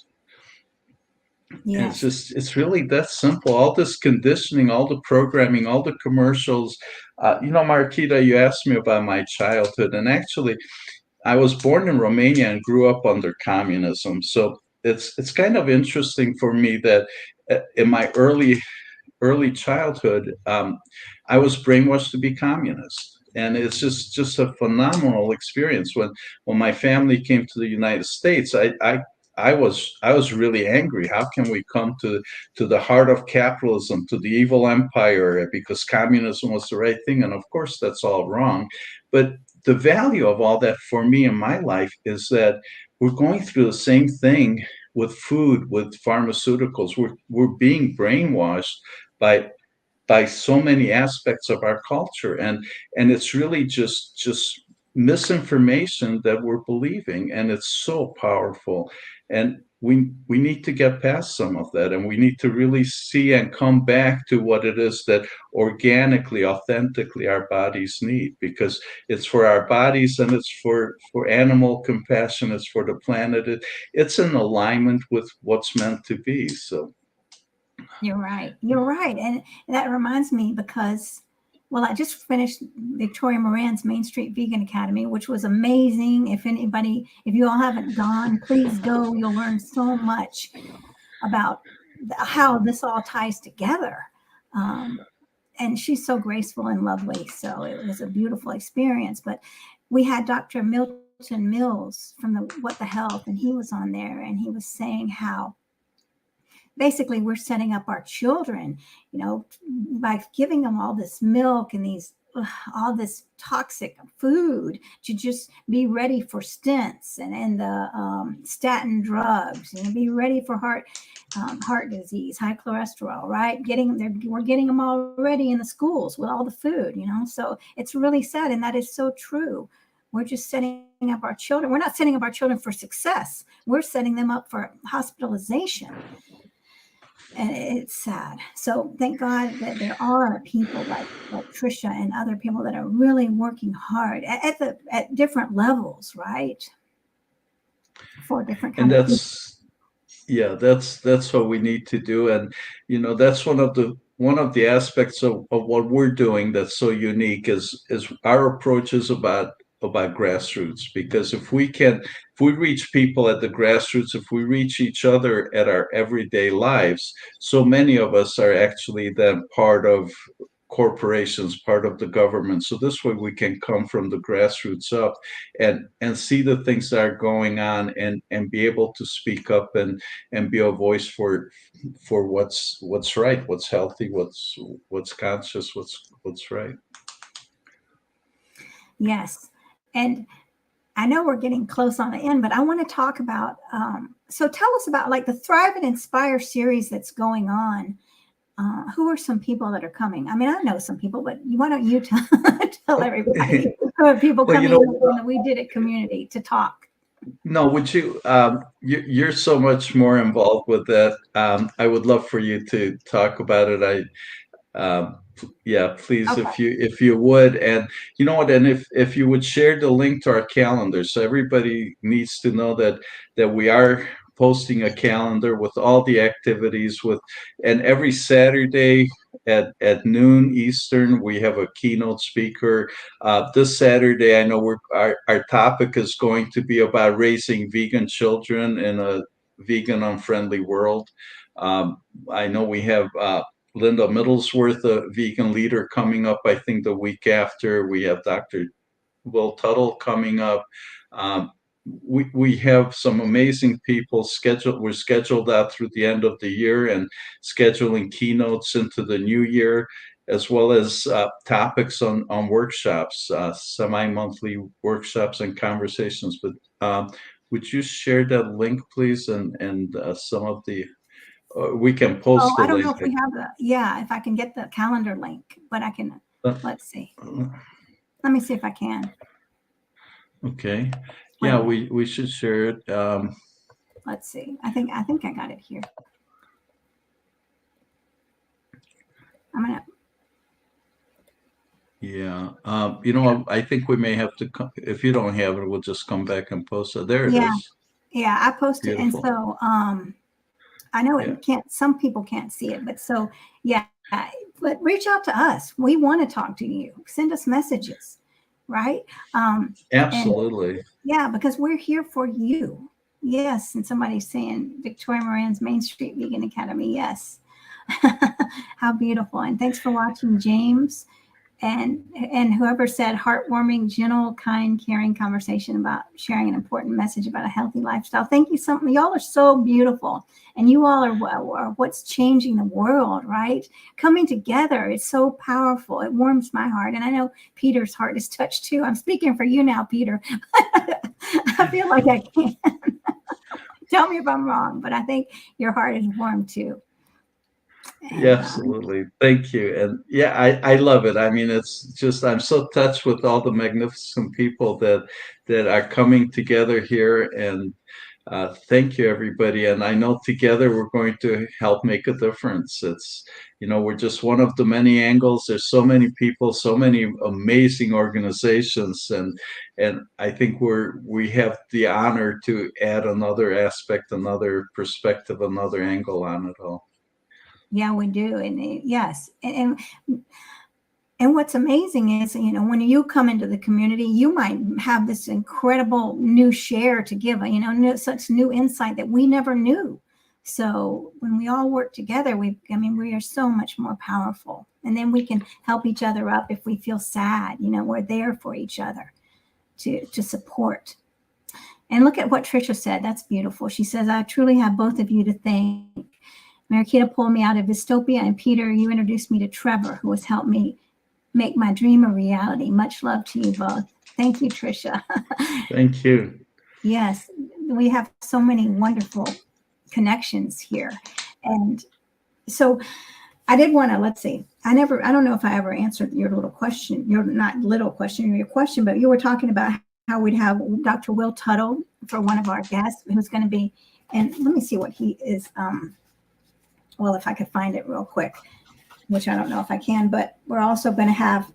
And Yes. it's really that simple. All this conditioning, all the programming, all the commercials. Marquita, you asked me about my childhood, and actually I was born in Romania and grew up under communism. So it's kind of interesting for me that in my early childhood, I was brainwashed to be communist. And it's just a phenomenal experience. When my family came to the United States, I was really angry. How can we come to the heart of capitalism, to the evil empire, because communism was the right thing? And of course, that's all wrong. But the value of all that for me in my life is that we're going through the same thing with food, with pharmaceuticals. We're being brainwashed by so many aspects of our culture, and it's really just misinformation that we're believing, and it's so powerful. And we need to get past some of that, and we need to really see and come back to what it is that organically, authentically our bodies need, because it's for our bodies, and it's for animal compassion, it's for the planet. It's in alignment with what's meant to be. So You're right. You're right. And that reminds me because, well, I just finished Victoria Moran's Main Street Vegan Academy, which was amazing. If you all haven't gone, please go. You'll learn so much about how this all ties together. And she's so graceful and lovely. So it was a beautiful experience. But we had Dr. Milton Mills from the What the Health, and he was on there, and he was saying how basically we're setting up our children, by giving them all this milk and all this toxic food to just be ready for stents and the statin drugs, be ready for heart disease, high cholesterol, right? We're getting them already in the schools with all the food, so it's really sad. And that is so true. We're just setting up our children. We're not setting up our children for success. We're setting them up for hospitalization. And it's sad. So thank God that there are people like Trisha and other people that are really working hard at different levels, right? For different and kind of people. that's what we need to do. And that's one of the aspects of what we're doing that's so unique is our approach is about grassroots. Because if we reach people at the grassroots, if we reach each other at our everyday lives, so many of us are actually then part of corporations, part of the government. So this way we can come from the grassroots up and see the things that are going on, and be able to speak up and be a voice for what's right, what's healthy, what's conscious, what's right. Yes. And I know we're getting close on the end, but I want to talk about, so tell us about like the Thrive and Inspire series that's going on. Who are some people that are coming? I mean, I know some people, but why don't you tell everybody who are people Well, coming in the We Did It community to talk? no, would you're so much more involved with that. I would love for you to talk about it. Yeah, please, Okay. if you would. And you know what, and if you would share the link to our calendar, so everybody needs to know that we are posting a calendar with all the activities, and every Saturday at noon Eastern we have a keynote speaker. This Saturday, I know our topic is going to be about raising vegan children in a vegan unfriendly world. I know we have Linda Middlesworth, a vegan leader, coming up. I think the week after we have Dr. Will Tuttle coming up. Um, we have some amazing people scheduled. We're scheduled out through the end of the year, and scheduling keynotes into the new year, as well as topics on workshops, semi-monthly workshops and conversations. But would you share that link, please, and some of the we can post Oh, the I don't know link. if we have if I can get the calendar link, but I can, let's see. Let me see if I can. Okay. Wait a Yeah, minute. we should share it. Let's see. I think I got it here. I'm gonna. Yeah. I think we may have to come, if you don't have it, we'll just come back and post it. There it Yeah, is. yeah. I posted, and Beautiful. so I know Yeah. it can't. Some people can't see it, but so yeah. But reach out to us. We want to talk to you. Send us messages, right? And Absolutely. yeah, because we're here for you. Yes. And somebody's saying Victoria Moran's Main Street Vegan Academy. Yes. How beautiful. And thanks for watching, James. And whoever said heartwarming, gentle, kind, caring conversation about sharing an important message about a healthy lifestyle. Thank you so much. Y'all are so beautiful, and you all are what's changing the world, right? Coming together, it's so powerful. It warms my heart, and I know Peter's heart is touched too. I'm speaking for you now, Peter. I feel like I can. Tell me if I'm wrong, but I think your heart is warm too. Yeah, And absolutely. Thank you. And yeah, I love it. I mean, it's just I'm so touched with all the magnificent people that are coming together here. And thank you, everybody. And I know together we're going to help make a difference. We're just one of the many angles. There's so many people, so many amazing organizations, and I think we have the honor to add another aspect, another perspective, another angle on it all. yeah, we do. Yes. And what's amazing is, when you come into the community, you might have this incredible new share to give, such new insight that we never knew. So when we all work together, we are so much more powerful. And then we can help each other up if we feel sad. We're there for each other to support. And look at what Trisha said. That's beautiful. She says, I truly have both of you to thank. Marikita pulled me out of dystopia, and Peter, you introduced me to Trevor, who has helped me make my dream a reality. Much love to you both. Thank you, Trisha. Thank you. Yes, we have so many wonderful connections here. And so I did want to, let's see, I don't know if I ever answered your little question, your question, but you were talking about how we'd have Dr. Will Tuttle for one of our guests who's going to be, and let me see what he is, well, if I could find it real quick, which I don't know if I can, but we're also going to have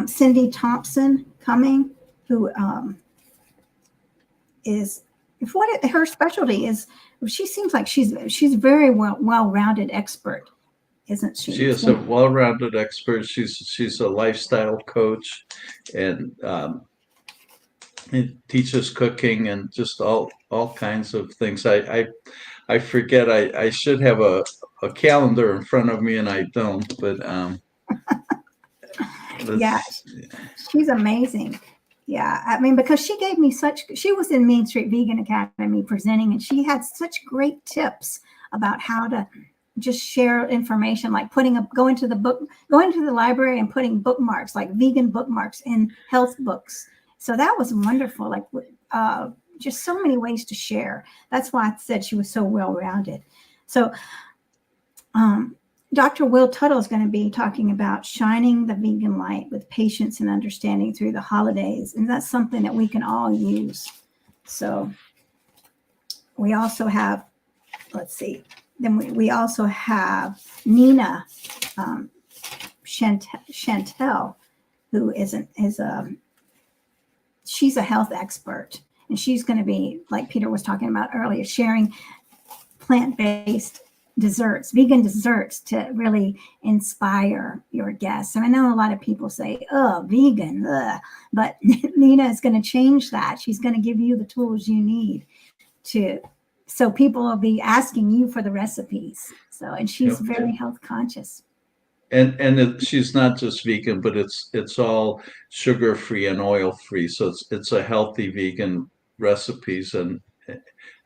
Cindy Thompson coming, who is, her specialty is, she seems like she's very well-rounded expert, isn't she? She is a well-rounded expert. She's a lifestyle coach, and teaches cooking and just all kinds of things. I forget. I should have a calendar in front of me, and I don't. But yeah, she's amazing. Yeah, because she gave me she was in Main Street Vegan Academy presenting, and she had such great tips about how to just share information, like going to the library and putting bookmarks, like vegan bookmarks in health books. So that was wonderful. Like just so many ways to share. That's why I said she was so well-rounded. So Dr. Will Tuttle is going to be talking about shining the vegan light with patience and understanding through the holidays. And that's something that we can all use. So we also have, let's see, then we also have Nina Chantel, who she's a health expert. And she's going to be, like Peter was talking about earlier, sharing plant-based desserts, vegan desserts, to really inspire your guests. And I know a lot of people say, oh, vegan, ugh. But Nina is going to change that. She's going to give you the tools you need so people will be asking you for the recipes. So, and she's very health conscious. And she's not just vegan, but it's all sugar-free and oil-free. So it's a healthy vegan recipes and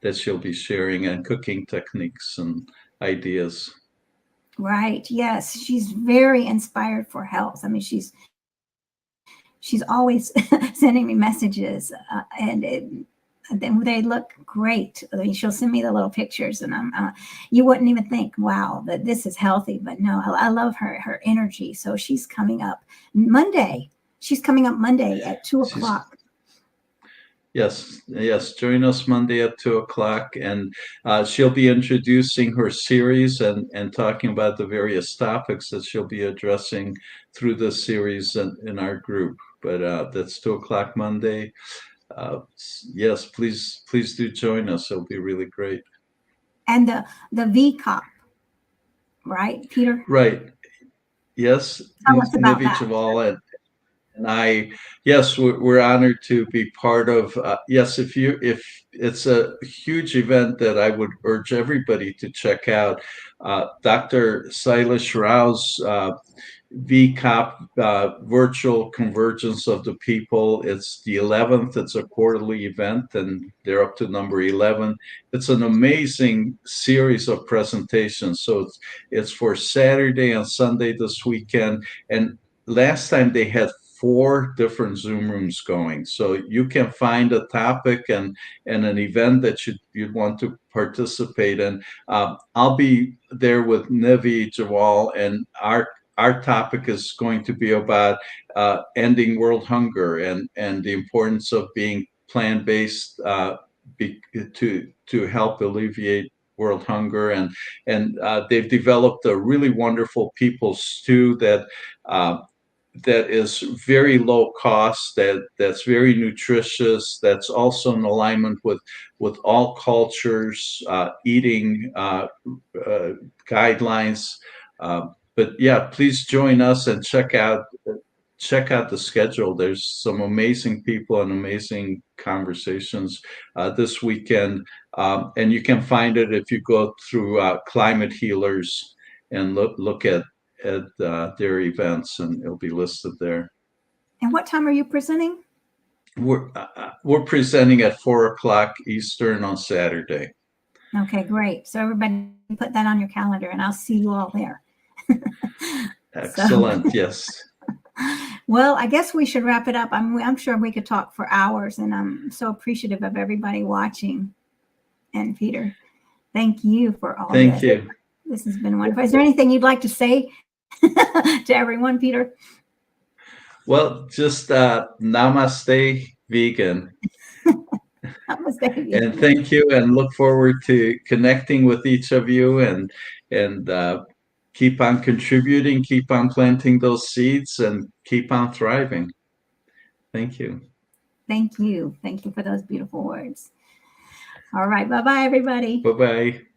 that she'll be sharing, and cooking techniques and ideas. Right. Yes. She's very inspired for health. I mean, she's always sending me messages, and they look great. I mean, she'll send me the little pictures, and you wouldn't even think, wow, that this is healthy. But no, I love her energy. So she's coming up Monday. She's coming up Monday at 2:00. Yes. Join us Monday at 2:00, and she'll be introducing her series and talking about the various topics that she'll be addressing through this series in our group. But that's 2:00 Monday. Yes, please do join us. It'll be really great. And the VCOP, right, Peter? Right. Yes. Tell us about that. Yes, we're honored to be part of. Yes, if it's a huge event that I would urge everybody to check out. Dr. Silas Rao's VCOP, Virtual Convergence of the People. It's the 11th. It's a quarterly event, and they're up to number 11. It's an amazing series of presentations. So it's for Saturday and Sunday this weekend. And last time they had 4 different Zoom rooms going. So you can find a topic and an event that you'd want to participate in. I'll be there with Nevi Jawal, and our topic is going to be about ending world hunger and the importance of being plant-based to help alleviate world hunger. And they've developed a really wonderful people stew that is very low cost, that's very nutritious, that's also in alignment with all cultures, eating guidelines. But yeah, please join us and check out the schedule. There's some amazing people and amazing conversations this weekend, and you can find it if you go through Climate Healers and look at their events, and it'll be listed there. And what time are you presenting? We're presenting at 4:00 Eastern on Saturday. Okay, great. So everybody put that on your calendar, and I'll see you all there. Excellent. So, yes. Well, I guess we should wrap it up. I'm sure we could talk for hours, and I'm so appreciative of everybody watching. And Peter, thank you for all Thank this. you. This has been wonderful. Is there anything you'd like to say to everyone, Peter? Well, just namaste, vegan. Namaste, vegan. And thank you, and look forward to connecting with each of you, and keep on contributing, keep on planting those seeds, and keep on thriving. Thank you. Thank you. Thank you for those beautiful words. All right. Bye-bye, everybody. Bye-bye.